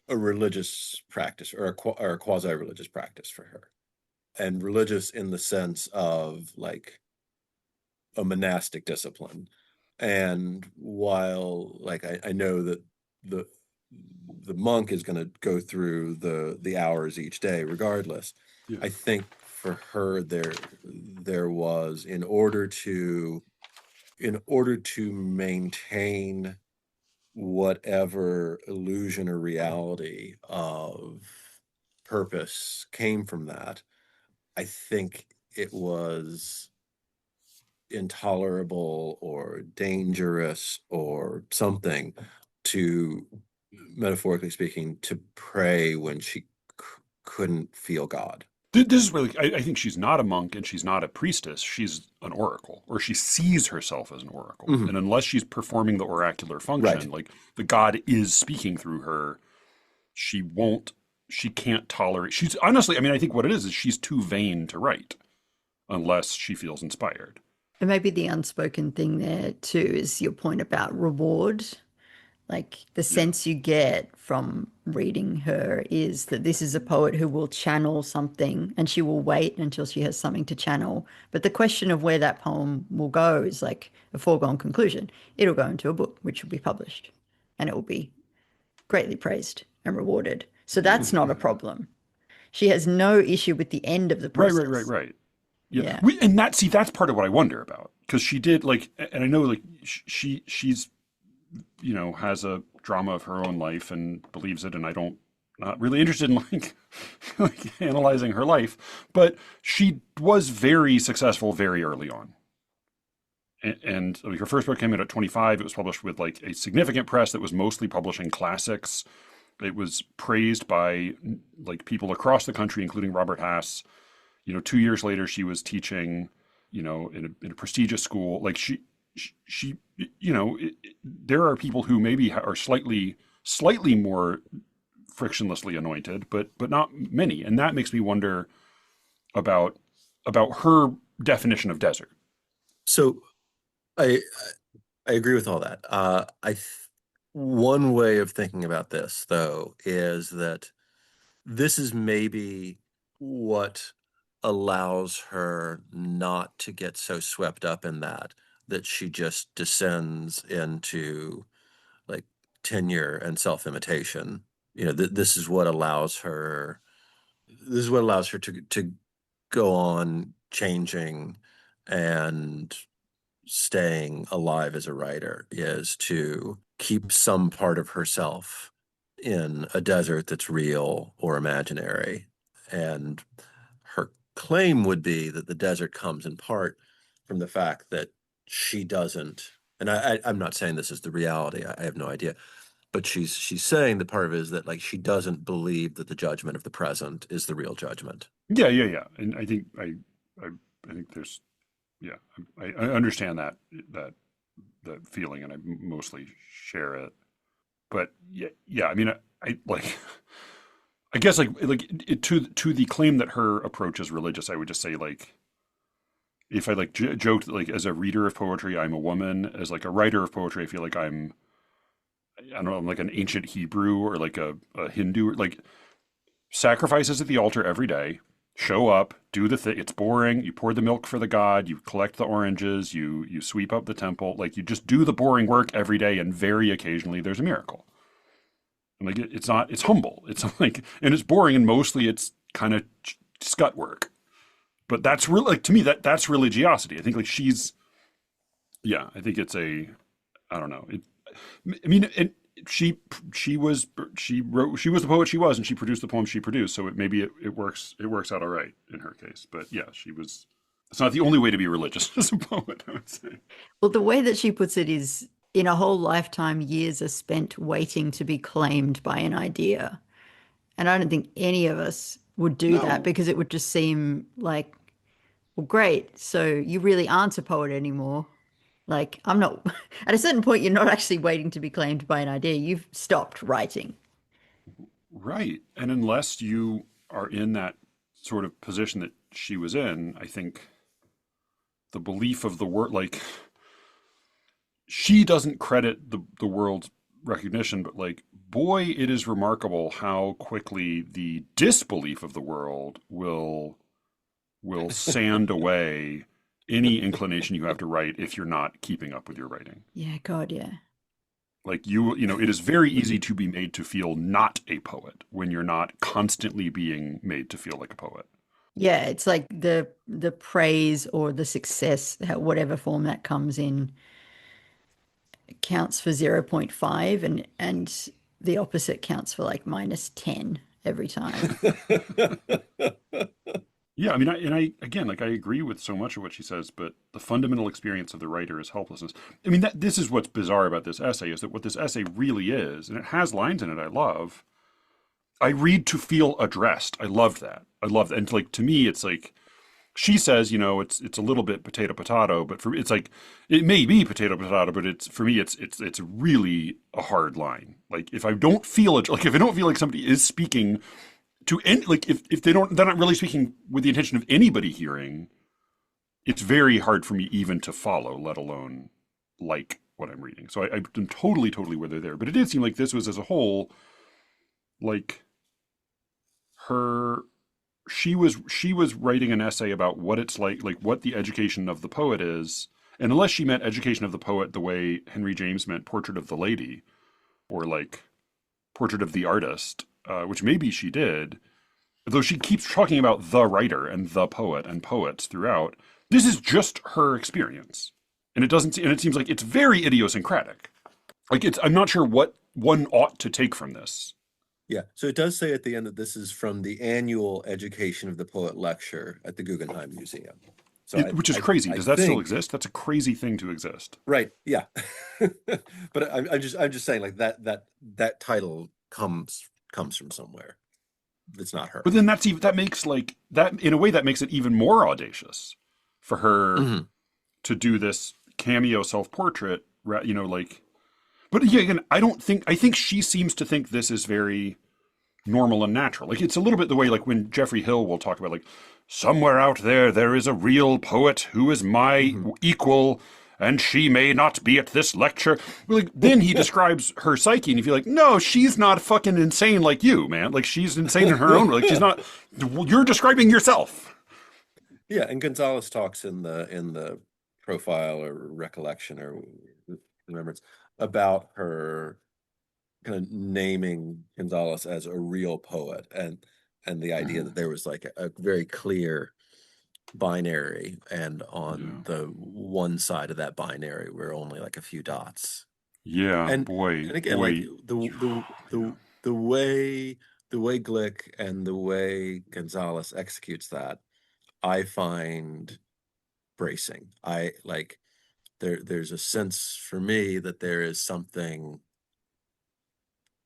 a religious practice or a quasi-religious practice for her, and religious in the sense of like a monastic discipline. And while like I know that the monk is going to go through the hours each day regardless, Yeah. I think for her there was in order to maintain whatever illusion or reality of purpose came from that, I think it was intolerable or dangerous or something to, metaphorically speaking, to pray when she couldn't feel God. This is really, I think she's not a monk and she's not a priestess. She's an oracle, or she sees herself as an oracle. Mhm. And unless she's performing the oracular function, Right. like the god is speaking through her, she can't tolerate. She's honestly, I mean, I think what it is she's too vain to write unless she feels inspired. And maybe the unspoken thing there too is your point about reward. Like the sense you get from reading her is that this is a poet who will channel something and she will wait until she has something to channel. But the question of where that poem will go is like a foregone conclusion. It'll go into a book, which will be published, and it will be greatly praised and rewarded. So that's not a problem. She has no issue with the end of the process. Right. Yeah. And that's part of what I wonder about, because she did like, and I know like she's has a drama of her own life and believes it, and I don't not really interested in like analyzing her life, but she was very successful very early on. And like, her first book came out at 25. It was published with like a significant press that was mostly publishing classics. It was praised by like people across the country, including Robert Hass. 2 years later, she was teaching, in a prestigious school. Like she there are people who maybe are slightly more frictionlessly anointed, but not many. And that makes me wonder about her definition of desert. So I agree with all that. One way of thinking about this, though, is that this is maybe what allows her not to get so swept up in that she just descends into like tenure and self-imitation. This is what allows her to go on changing and staying alive as a writer, is to keep some part of herself in a desert that's real or imaginary. And her claim would be that the desert comes in part from the fact that she doesn't, and I'm not saying this is the reality, I have no idea, but she's saying that part of it is that like she doesn't believe that the judgment of the present is the real judgment. Yeah. And I think I think there's I understand that feeling, and I mostly share it. But yeah, I mean, I like, I guess like to the claim that her approach is religious, I would just say like, if I like joked like as a reader of poetry, I'm a woman. As like a writer of poetry, I feel like I don't know, I'm like an ancient Hebrew or like a Hindu, like sacrifices at the altar every day. Show up, do the thing. It's boring. You pour the milk for the god. You collect the oranges. You sweep up the temple. Like you just do the boring work every day, and very occasionally there's a miracle. And like it's humble. It's like, and it's boring, and mostly it's kind of scut work. But that's really, like, to me, that's religiosity. I think, like, yeah, I think it's I don't know. I mean, she she was the poet she was, and she produced the poem she produced. So maybe it works out all right in her case. But yeah, she was. It's not the only way to be religious as a poet, I would say. Well, the way that she puts it is in a whole lifetime, years are spent waiting to be claimed by an idea. And I don't think any of us would do that No, because it would just seem like, well, great. So you really aren't a poet anymore. Like, I'm not, at a certain point, you're not actually waiting to be claimed by an idea. You've stopped writing. right. And unless you are in that sort of position that she was in, I think the belief of the word, like, she doesn't credit the world's recognition, but like, boy, it is remarkable how quickly the disbelief of the world will sand away any inclination you have to write if you're not keeping up with your writing. Yeah, God, yeah. Like, you know, it is very easy to be made to feel not a poet when you're not constantly being made to feel like a poet. Yeah, it's like the praise or the success, whatever form that comes in, counts for zero point 0.5 and the opposite counts for like -10 every time. Yeah, I mean, I again, like, I agree with so much of what she says, but the fundamental experience of the writer is helplessness. I mean, this is what's bizarre about this essay, is that what this essay really is, and it has lines in it I love. I read to feel addressed. I loved that. I love that. And like, to me, it's like, she says, you know, it's a little bit potato, but for it's like, it may be potato, but it's, for me, it's really a hard line. Like, if I don't feel it, like, if I don't feel like somebody is speaking to any, like, if they're not really speaking with the intention of anybody hearing, it's very hard for me even to follow, let alone like what I'm reading. So I'm totally with her there. But it did seem like this was, as a whole, like, her she was writing an essay about what it's like what the education of the poet is. And unless she meant education of the poet the way Henry James meant portrait of the lady, or like portrait of the artist, which maybe she did, though she keeps talking about the writer and the poet and poets throughout, this is just her experience. And it seems like it's very idiosyncratic. Like, I'm not sure what one ought to take from this. Yeah, so it does say at the end that this is from the annual Education of the Poet lecture at the Guggenheim Museum. So Which is crazy. Does that still think, exist? That's a crazy thing to exist. right? Yeah, but I'm just saying, like, that title comes from somewhere. It's not her. But then that makes, like, that, in a way, that makes it even more audacious for her to do this cameo self-portrait, you know, like. But yeah, again, I think she seems to think this is very normal and natural. Like, it's a little bit the way, like, when Geoffrey Hill will talk about, like, somewhere out there is a real poet who is my equal, and she may not be at this lecture. Like, then he describes her psyche, and you feel like, no, she's not fucking insane like you, man. Like, she's insane in her own way. Like, she's not. You're describing yourself. Yeah, and Gonzalez talks in the profile or recollection or remembrance about her kind of naming Gonzalez as a real poet, and the idea that there was like a very clear binary, and on the one side of that binary were only like a few dots. Yeah, And boy, again, boy. like the way Glick and the way Gonzalez executes that, I find bracing. I like there's a sense for me that there is something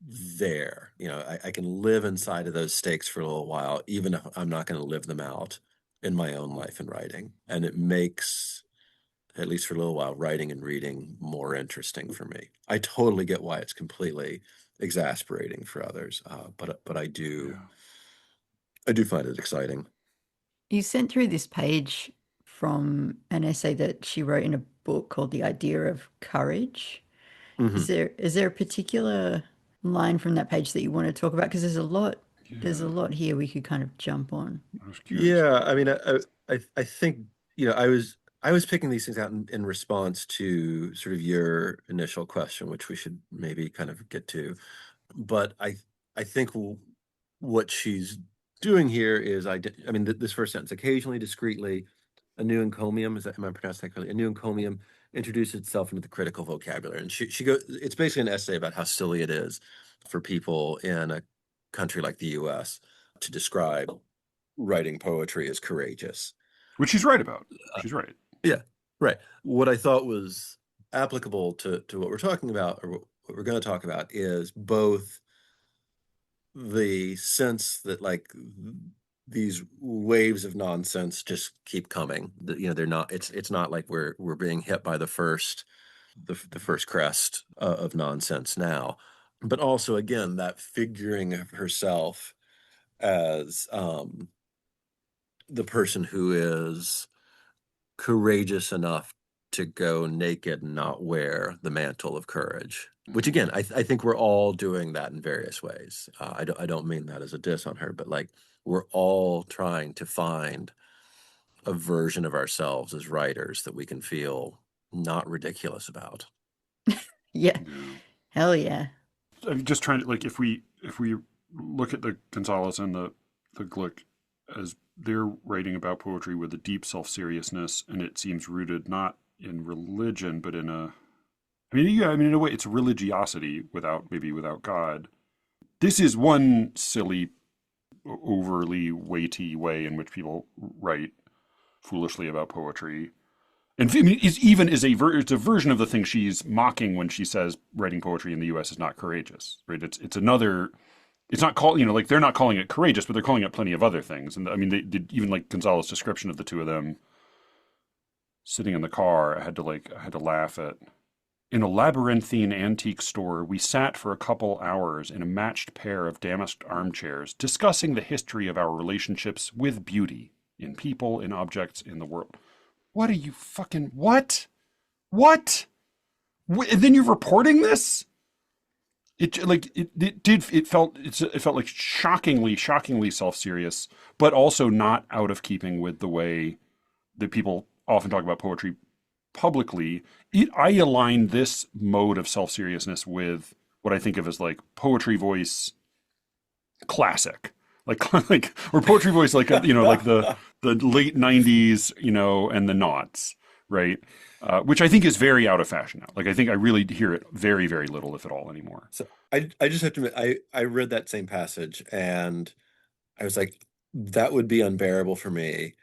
there. You know, I can live inside of those stakes for a little while, even if I'm not going to live them out in my own life and writing. And it makes, at least for a little while, writing and reading more interesting for me. I totally get why it's completely exasperating for others, but I do find it exciting. You sent through this page from an essay that she wrote in a book called The Idea of Courage. Mhm. Is there a particular line from that page that you want to talk about? Because there's a Yeah, lot here we could kind of jump on. I was curious. Yeah, I mean, I think, you know, I was picking these things out in response to sort of your initial question, which we should maybe kind of get to. But I think what she's doing here is, this first sentence, occasionally, discreetly, a new encomium, am I pronouncing that correctly? A new encomium introduces itself into the critical vocabulary. And she goes, it's basically an essay about how silly it is for people in a country like the US to describe writing poetry as courageous. Which she's right about. She's right. Yeah, right. What I thought was applicable to what we're talking about, or what we're going to talk about, is both the sense that like these waves of nonsense just keep coming. They're not. It's not like we're being hit by the first crest of nonsense now, but also again that figuring of herself as the person who is courageous enough to go naked and not wear the mantle of courage, which again, I think we're all doing that in various ways. I don't mean that as a diss on her, but like we're all trying to find a version of ourselves as writers that we can feel not ridiculous about. Yeah. Hell yeah. I'm just trying to, like, if we look at the Gonzalez and the Glick as they're writing about poetry with a deep self-seriousness, and it seems rooted not in religion, but in in a way, it's religiosity without God. This is one silly, overly weighty way in which people write foolishly about poetry. And it's a version of the thing she's mocking when she says writing poetry in the U.S. is not courageous, right? It's another. It's not called, like they're not calling it courageous, but they're calling it plenty of other things. And I mean, they did even like Gonzalez's description of the two of them sitting in the car. I had to laugh at. In a labyrinthine antique store, we sat for a couple hours in a matched pair of damask armchairs, discussing the history of our relationships with beauty in people, in objects, in the world. What are you fucking what? And then you're reporting this? It felt like shockingly self-serious, but also not out of keeping with the way that people often talk about poetry publicly. I align this mode of self-seriousness with what I think of as like poetry voice classic, or poetry voice like like the late 90s, and the noughts, right? Which I think is very out of fashion now. Like I think I really hear it very, very little, if at all, anymore. So I just have to admit, I read that same passage and I was like, that would be unbearable for me.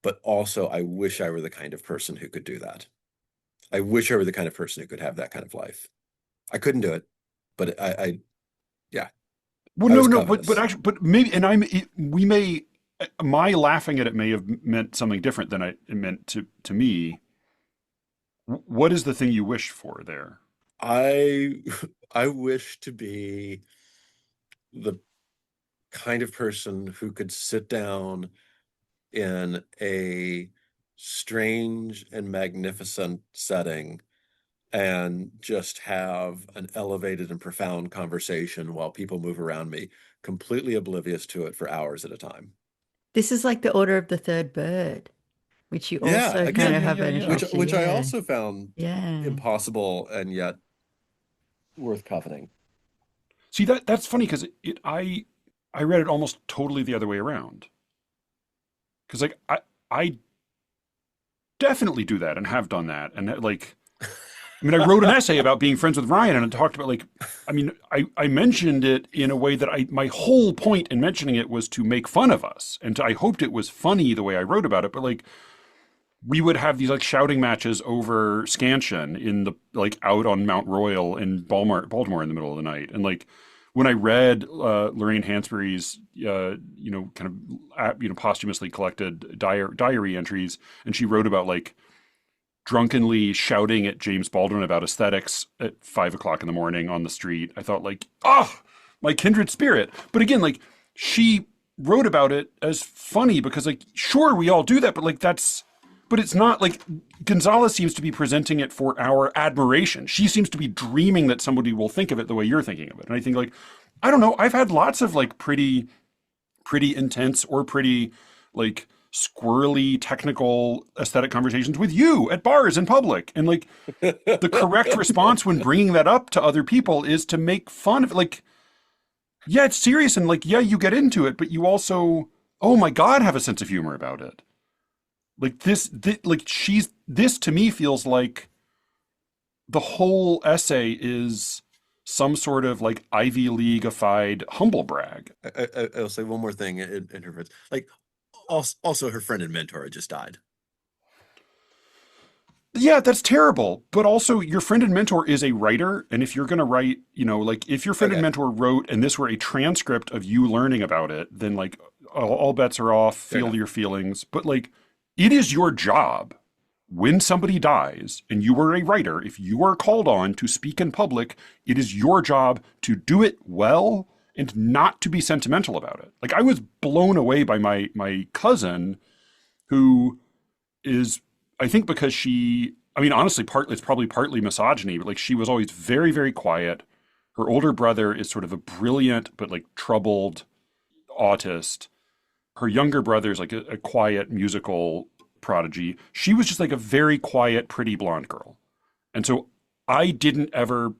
But also, I wish I were the kind of person who could do that. I wish I were the kind of person who could have that kind of life. I couldn't do it, but yeah. Well, no, but maybe, my laughing at it may have meant something different than it meant to me. What is the thing you wish for there? I wish to be the kind of person who could sit down in a strange and magnificent setting and just have an elevated and profound conversation while people move around me, completely oblivious to it for hours at a time. This is like the Order of the Third Bird, which you also kind of have an interest in. Which I also found impossible and yet worth coveting. See, that's funny because I read it almost totally the other way around. Because like I definitely do that and have done that, and like, I wrote an essay about being friends with Ryan, and I talked about I mentioned it in a way that my whole point in mentioning it was to make fun of us, and I hoped it was funny the way I wrote about it, but like. We would have these like shouting matches over Scansion in the out on Mount Royal in Baltimore in the middle of the night. And like when I read Lorraine Hansberry's posthumously collected diary entries, and she wrote about like drunkenly shouting at James Baldwin about aesthetics at 5 o'clock in the morning on the street, I thought like, my kindred spirit. But again, like she wrote about it as funny because like sure we all do that, but like but it's not like Gonzalez seems to be presenting it for our admiration. She seems to be dreaming that somebody will think of it the way you're thinking of it. And I think like, I don't know, I've had lots of like pretty intense or pretty like squirrely technical aesthetic conversations with you at bars in public. And like the correct response when bringing that up to other people is to make fun of it. Like, yeah, it's serious. And like, yeah, you get into it, but you also oh my God, have a sense of humor about it. Like this to me feels like the whole essay is some sort of like Ivy League-ified humble brag. I'll say one more thing in her defense. Like, also her friend and mentor just died. Yeah, that's terrible. But also, your friend and mentor is a writer. And if you're going to write, like if your friend and Okay. mentor wrote and this were a transcript of you learning about it, then like all bets are off, Fair feel enough. your feelings. But like, it is your job when somebody dies and you are a writer, if you are called on to speak in public, it is your job to do it well and not to be sentimental about it. Like, I was blown away by my cousin who is, I think because I mean, honestly, it's probably partly misogyny, but like she was always very, very quiet. Her older brother is sort of a brilliant, but like troubled autist. Her younger brother is like a quiet musical prodigy. She was just like a very quiet, pretty blonde girl. And so I didn't ever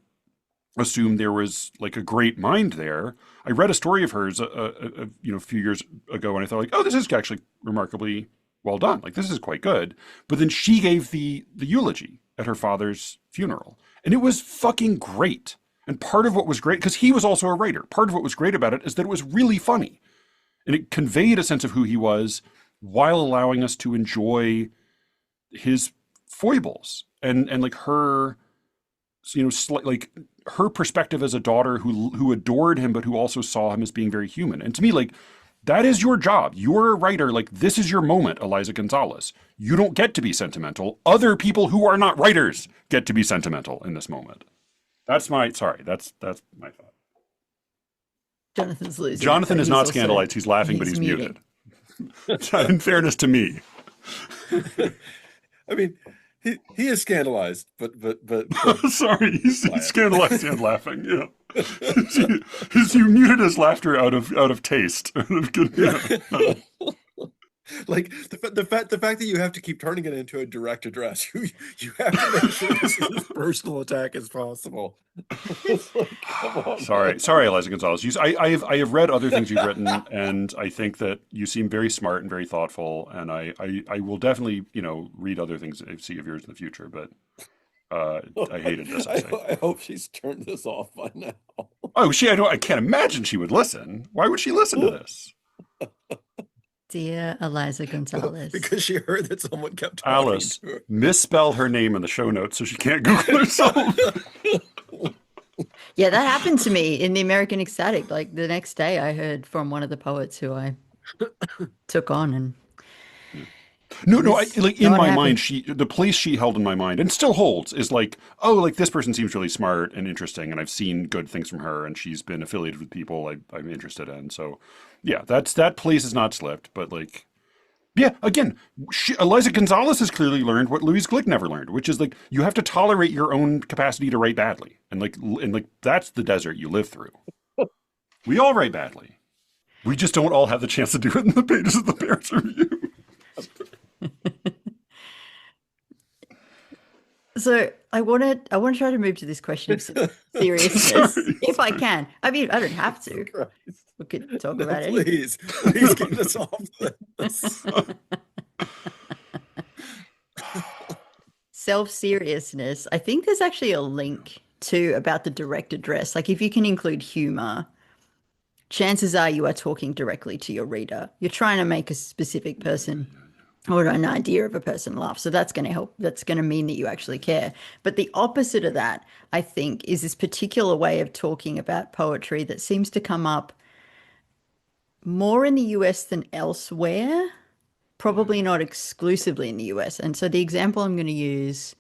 assume there was like a great mind there. I read a story of hers, a few years ago, and I thought like, oh, this is actually remarkably well done. Like, this is quite good. But then she gave the eulogy at her father's funeral, and it was fucking great. And part of what was great, because he was also a writer, part of what was great about it is that it was really funny, and it conveyed a sense of who he was while allowing us to enjoy his foibles and like her, like her perspective as a daughter who adored him, but who also saw him as being very human. And to me, like, that is your job. You're a writer. Like, this is your moment, Eliza Gonzalez. You don't get to be sentimental. Other people who are not writers get to be sentimental in this moment. That's my thought. Jonathan's losing. Jonathan but is he's not also- scandalized. He's laughing, but he's muted. In fairness to me. I mean, he is scandalized, but Sorry, he's scandalized and laughing. Yeah, he muted his laughter out of taste. like the fact that you have to keep turning it into a direct address. You have to make sure this is as personal attack as possible. It's like, come on, man. Sorry, Eliza Gonzalez. I have read other things you've written, and I think that you seem very smart and very thoughtful. And I will definitely read other things I see of yours in the future. But I hated this. I hope she's turned this off by now. Oh, I can't imagine she would listen. Why would she listen to this? Dear Eliza Gonzalez. Because she heard that someone kept talking Alice, to her. misspell her name in the show notes so she can't Google herself. Yeah, that happened to me in the American Ecstatic. Like, the next day I heard from one of the poets who I took on, and No, like in not my happy. mind, the place she held in my mind and still holds is like, oh, like this person seems really smart and interesting, and I've seen good things from her, and she's been affiliated with people I'm interested in. So, yeah, that place is not slipped, but like, yeah, again, Eliza Gonzalez has clearly learned what Louise Glick never learned, which is like you have to tolerate your own capacity to write badly, and like that's the desert you live through. We all write badly. We just don't all have the chance to do it in the pages of the Bears Review. So I want to try to move to this question of seriousness, Sorry. if I can. I mean, I don't have to. Christ. We could talk No, about it. please get this off this. Self-seriousness. I think there's actually a link to about the direct address. Like, if you can include humor, chances are you are talking directly to your reader. You're trying to make a specific person or an idea of a person laugh. So that's going to help. That's going to mean that you actually care. But the opposite of that, I think, is this particular way of talking about poetry that seems to come up more in the US than elsewhere, probably not exclusively in the US. And so the example I'm going to use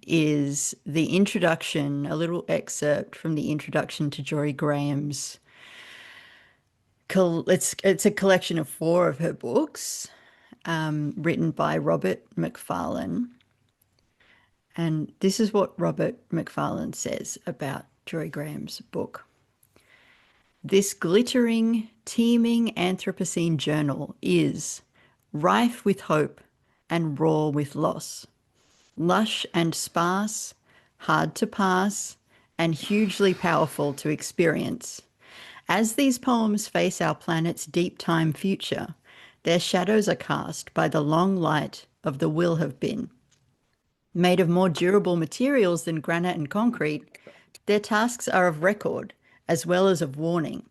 is the introduction, a little excerpt from the introduction to Jory Graham's. It's a collection of 4 of her books, written by Robert Macfarlane. And this is what Robert Macfarlane says about Jory Graham's book. This glittering, teeming Anthropocene journal is rife with hope and raw with loss, lush and sparse, hard to pass, and hugely powerful to experience. As these poems face our planet's deep time future, Their shadows are cast by the long light of the will have been. Made of more durable materials than granite and concrete, their tasks are of record as well as of warning,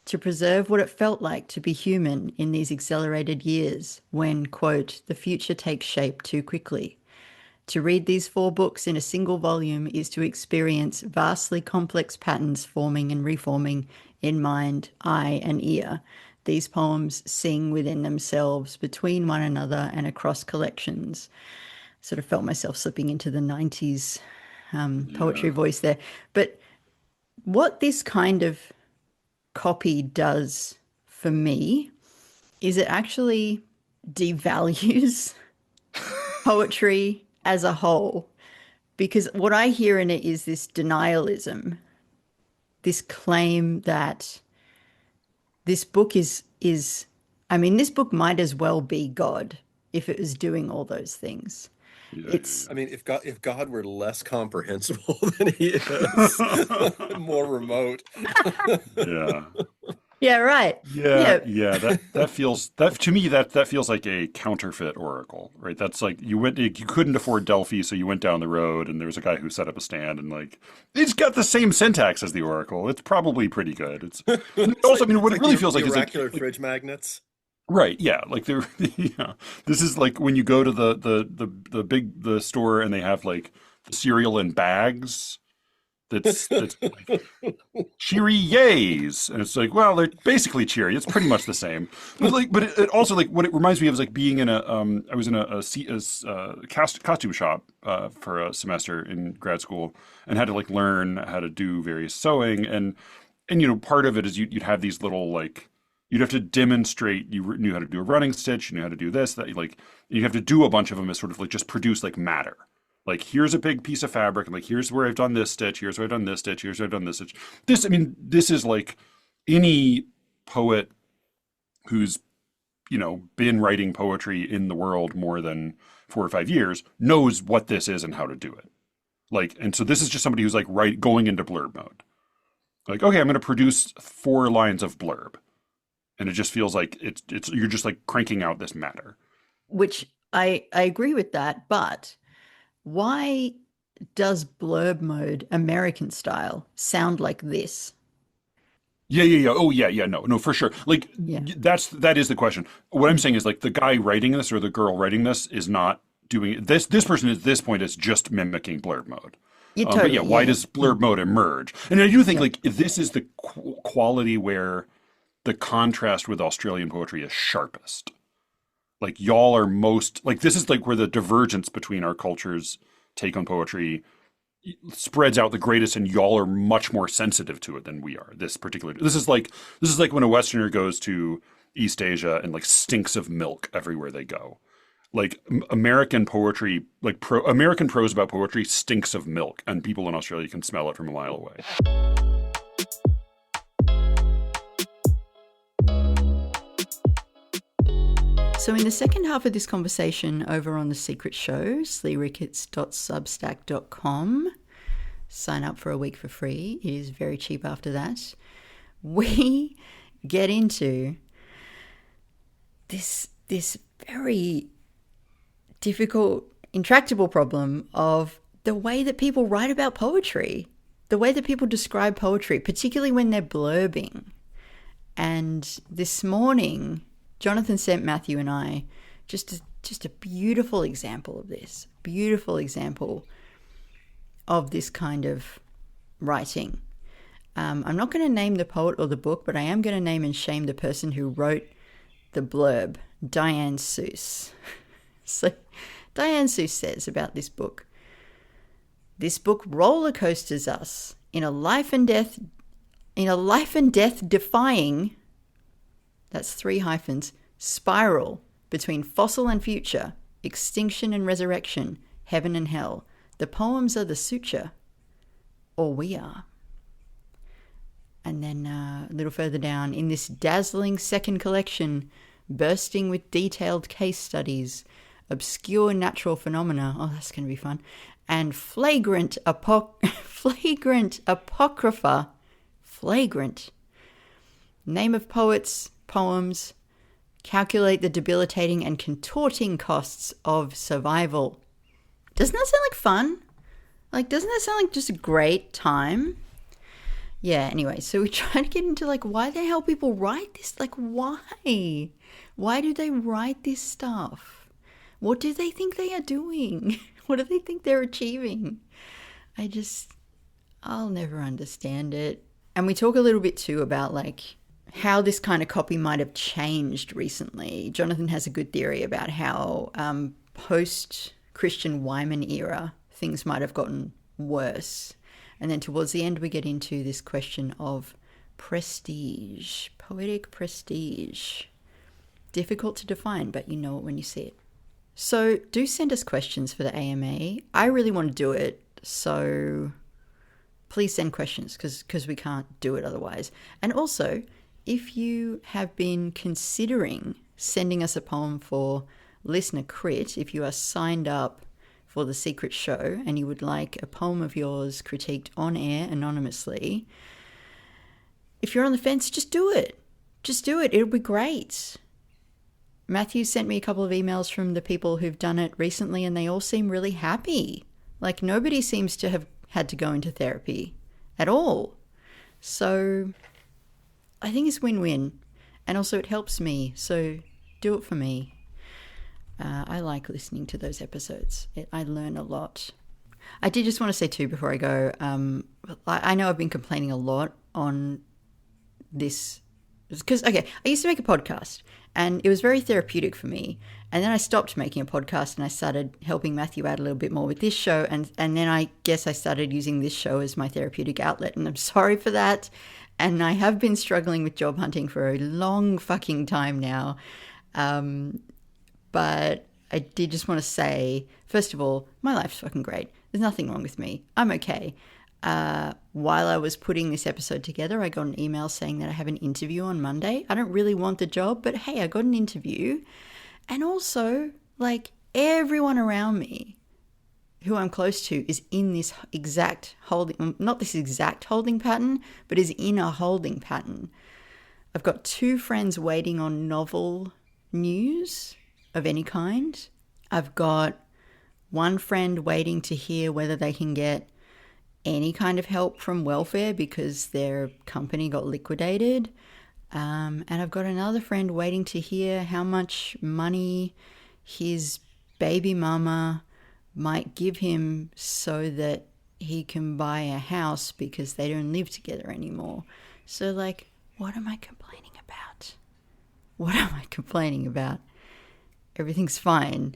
to preserve what it felt like to be human in these accelerated years when, quote, the future takes shape too quickly. To read these 4 books in a single volume is to experience vastly complex patterns forming and reforming in mind, eye, and ear. These poems sing within themselves, between one another, and across collections. Sort of felt myself slipping into the 90s poetry voice there. But what this kind of copy does for me is it actually devalues poetry as a whole, because what I hear in it is this denialism, this claim that this book is I mean, this book might as well be God if it was doing all those things. I mean, if God were less comprehensible than he is, more remote. Yeah, right. That feels to me that feels like a counterfeit oracle, right? That's like you couldn't afford Delphi, so you went down the road and there was a guy who set up a stand and like it's got the same syntax as the oracle. It's probably pretty good. It's also, I mean, what it really feels like is like fridge magnets. Right, yeah, like they're this is like when you go to the store and they have like the cereal in bags. That's like cheery yays, and it's like, well, they're basically cheery. It's pretty much the same, but it also like what it reminds me of is like being in I was in a costume shop for a semester in grad school and had to like learn how to do various sewing and part of it is you'd have these little like. You'd have to demonstrate you knew how to do a running stitch, you knew how to do this, that like you have to do a bunch of them as sort of like just produce like matter. Like here's a big piece of fabric and like here's where I've done this stitch, here's where I've done this stitch, here's where I've done this stitch. This is like any poet who's been writing poetry in the world more than 4 or 5 years knows what this is and how to do it. Like, and so this is just somebody who's like going into blurb mode. Like, okay, I'm going to produce 4 lines of blurb. And it just feels like it's you're just like cranking out this matter. Which I agree with that, but why does blurb mode American style sound like this? Yeah. Oh yeah. No, for sure. Like that is the question. What I'm saying is like the guy writing this or the girl writing this is not doing this. This person at this point is just mimicking blurb mode. But why does blurb mode emerge? And I do think like this is the quality where the contrast with Australian poetry is sharpest. Like y'all are most like this is like where the divergence between our cultures' take on poetry spreads out the greatest, and y'all are much more sensitive to it than we are. This is like when a Westerner goes to East Asia and like stinks of milk everywhere they go. Like American poetry, like American prose about poetry stinks of milk, and people in Australia can smell it from a mile away. So in the second half of this conversation over on The Secret Show, SLEERICKETS.substack.com, sign up for a week for free. It is very cheap after that. We get into this very difficult, intractable problem of the way that people write about poetry, the way that people describe poetry, particularly when they're blurbing. And this morning, Jonathan sent Matthew and I just a beautiful example of this, kind of writing. I'm not going to name the poet or the book, but I am going to name and shame the person who wrote the blurb, Diane Seuss. So Diane Seuss says about this book roller coasters us in a life and death defying, that's 3 hyphens, spiral between fossil and future, extinction and resurrection, heaven and hell. The poems are the suture, or we are. And then a little further down, in this dazzling second collection, bursting with detailed case studies, obscure natural phenomena, oh, that's going to be fun, and flagrant apocrypha, name of poets, poems, calculate the debilitating and contorting costs of survival. Doesn't that sound like fun? Like, doesn't that sound like just a great time? Yeah, anyway, so we try to get into, like, why the hell people write this? Like, why? Why do they write this stuff? What do they think they are doing? What do they think they're achieving? I'll never understand it. And we talk a little bit too about, like, how this kind of copy might have changed recently. Jonathan has a good theory about how post-Christian Wyman era things might have gotten worse. And then towards the end, we get into this question of prestige, poetic prestige. Difficult to define, but you know it when you see it. So do send us questions for the AMA. I really want to do it, so please send questions because we can't do it otherwise. And also, if you have been considering sending us a poem for Listener Crit, if you are signed up for the secret show and you would like a poem of yours critiqued on air anonymously, if you're on the fence, just do it. Just do it. It'll be great. Matthew sent me a couple of emails from the people who've done it recently and they all seem really happy. Like, nobody seems to have had to go into therapy at all. So I think it's win-win. And also it helps me. So do it for me. I like listening to those episodes. I learn a lot. I did just want to say too before I go, I know I've been complaining a lot on this because, okay, I used to make a podcast and it was very therapeutic for me. And then I stopped making a podcast and I started helping Matthew out a little bit more with this show. And then I guess I started using this show as my therapeutic outlet. And I'm sorry for that. And I have been struggling with job hunting for a long fucking time now. But I did just want to say, first of all, my life's fucking great. There's nothing wrong with me. I'm okay. While I was putting this episode together, I got an email saying that I have an interview on Monday. I don't really want the job, but hey, I got an interview. And also, like, everyone around me who I'm close to is in this exact holding, not this exact holding pattern, but is in a holding pattern. I've got 2 friends waiting on novel news of any kind. I've got 1 friend waiting to hear whether they can get any kind of help from welfare because their company got liquidated. And I've got another friend waiting to hear how much money his baby mama might give him so that he can buy a house because they don't live together anymore. So, like, what am I complaining about? What am I complaining about? Everything's fine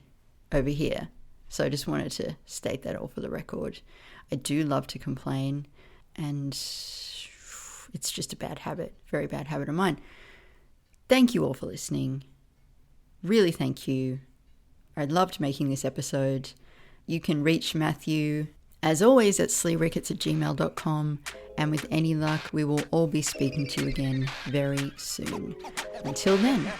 over here. So I just wanted to state that all for the record. I do love to complain, and it's just a bad habit, very bad habit of mine. Thank you all for listening. Really thank you. I loved making this episode. You can reach Matthew, as always, at SLEERICKETS@gmail.com, and with any luck, we will all be speaking to you again very soon. Until then.